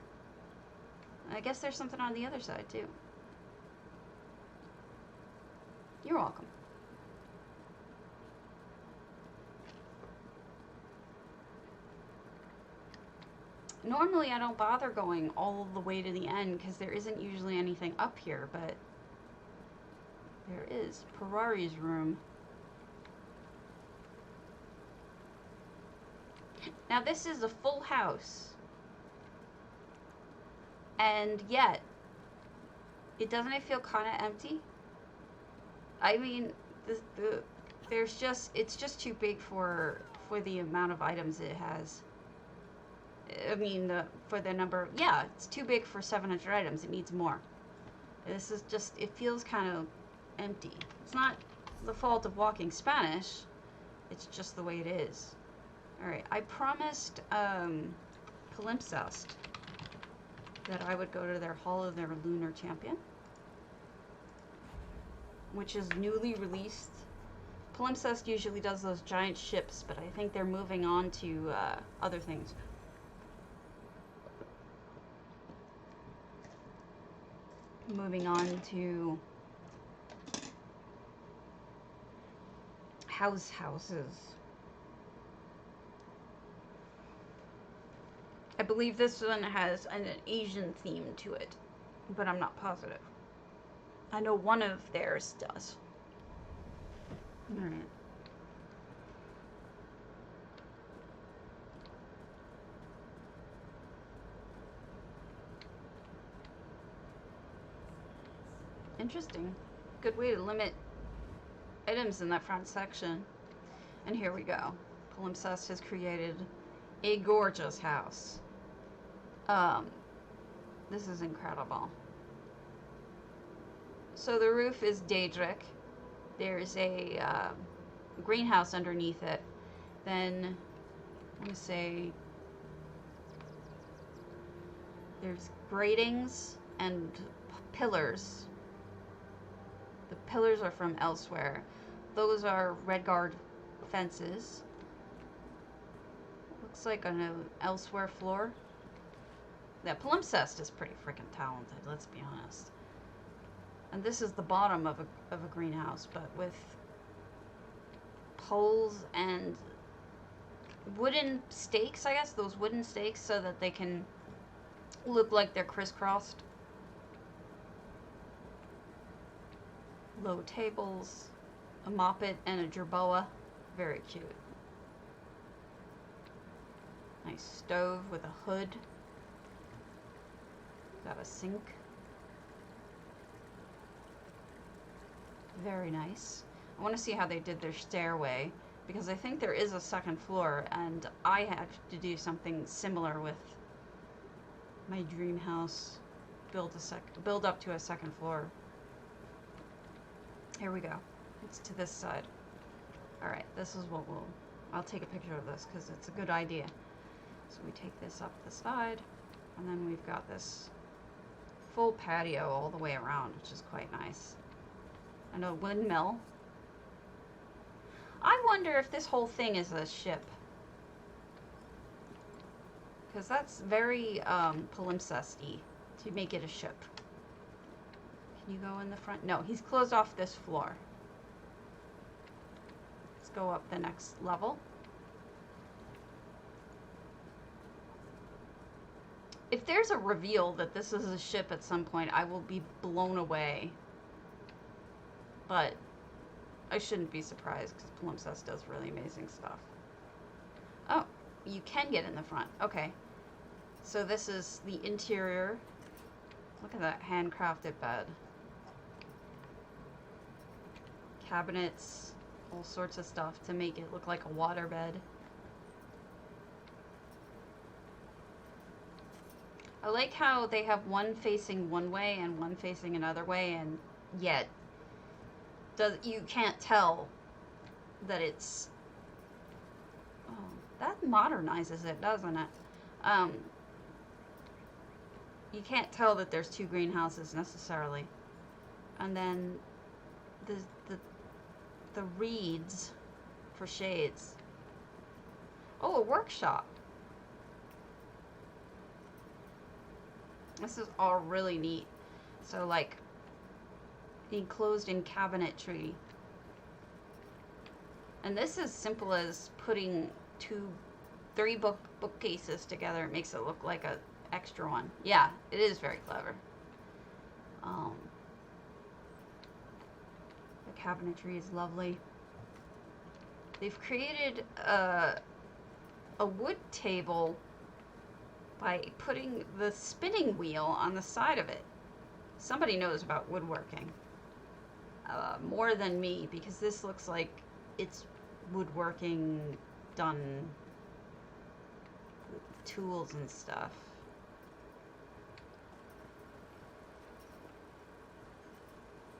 I guess there's something on the other side, too. You're welcome. Normally, I don't bother going all the way to the end because there isn't usually anything up here, but there is. Ferrari's room. Now, this is a full house. And yet, doesn't it feel kind of empty? I mean, it's just too big for the amount of items it has. I mean, for the number, yeah, it's too big for 700 items. It needs more. This is just, it feels kind of empty. It's not the fault of Walking Spanish. It's just the way it is. All right, I promised Palimpsest that I would go to their Hall of their Lunar Champion, which is newly released. Palimpsest usually does those giant ships, but I think they're moving on to other things. Moving on to houses. I believe this one has an Asian theme to it, but I'm not positive. I know one of theirs does. Alright. Interesting. Good way to limit items in that front section. And here we go. Palimpsest has created a gorgeous house. This is incredible. So the roof is Daedric. There's a greenhouse underneath it. Then, I want to say, there's gratings and pillars. The pillars are from elsewhere. Those are Redguard fences. Looks like an elsewhere floor. That Palimpsest is pretty freaking talented, let's be honest. And this is the bottom of a greenhouse, but with poles and wooden stakes, I guess, those wooden stakes, so that they can look like they're crisscrossed. Low tables, a moppet, and a jerboa. Very cute. Nice stove with a hood. Got a sink. Very nice. I want to see how they did their stairway, because I think there is a second floor, and I had to do something similar with my dream house. Build up to a second floor. Here we go. It's to this side. Alright, this is what I'll take a picture of this because it's a good idea. So we take this up the side, and then we've got this full patio all the way around, which is quite nice. And a windmill. I wonder if this whole thing is a ship. Because that's very Palimpsest-y to make it a ship. Can you go in the front? No, he's closed off this floor. Let's go up the next level. If there's a reveal that this is a ship at some point, I will be blown away. But I shouldn't be surprised because Palimpsest does really amazing stuff. Oh, you can get in the front. Okay. So this is the interior. Look at that handcrafted bed. Cabinets, all sorts of stuff to make it look like a waterbed. I like how they have one facing one way and one facing another way, and yet you can't tell that it's... Oh, that modernizes it, doesn't it? You can't tell that there's two greenhouses necessarily. And then the reeds for shades. Oh, a workshop. This is all really neat. So like enclosed in cabinetry. And this is simple as putting three bookcases together. It makes it look like a extra one. Yeah, it is very clever. The cabinetry is lovely. They've created a wood table by putting the spinning wheel on the side of it. Somebody knows about woodworking. More than me, because this looks like it's woodworking done with tools and stuff.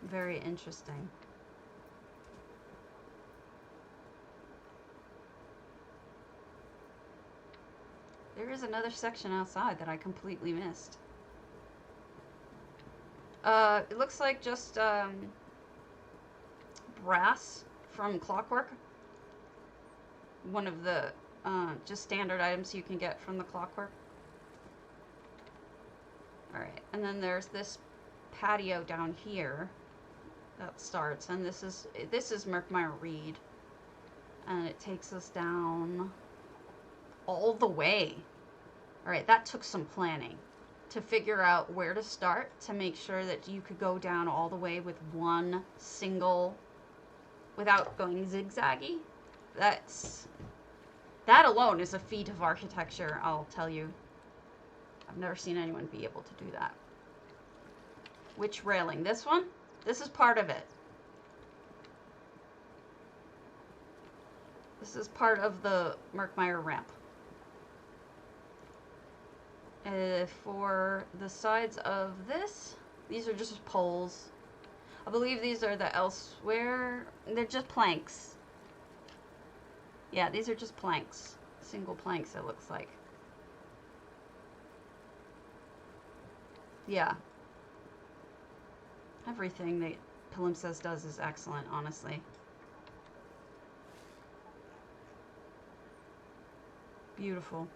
Very interesting. There is another section outside that I completely missed. It looks like just brass from Clockwork. One of the just standard items you can get from the Clockwork. Alright, and then there's this patio down here that starts, and this is Merkmeyer Reed, and it takes us down all the way. Alright, that took some planning to figure out where to start to make sure that you could go down all the way with one single, without going zigzaggy. That alone is a feat of architecture, I'll tell you. I've never seen anyone be able to do that. Which railing? This one? This is part of it. This is part of the Merkmeyer ramp. For the sides of this, these are just poles. I believe these are the elsewhere. They're just planks. Yeah, these are just planks. Single planks, it looks like. Yeah. Everything that Palimpsest does is excellent, honestly. Beautiful.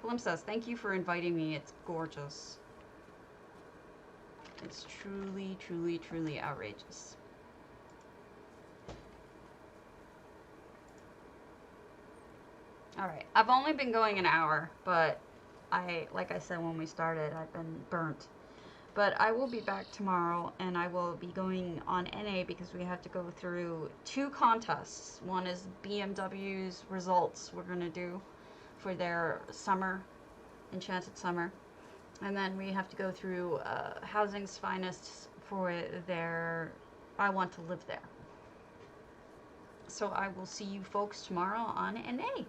Palimpsest, thank you for inviting me. It's gorgeous. It's truly, truly, truly outrageous. Alright, I've only been going an hour, but like I said when we started, I've been burnt. But I will be back tomorrow, and I will be going on NA because we have to go through 2 contests. One is BMW's results we're going to do for their summer, Enchanted Summer. And then we have to go through Housing's Finest for their I Want to Live There. So I will see you folks tomorrow on NA.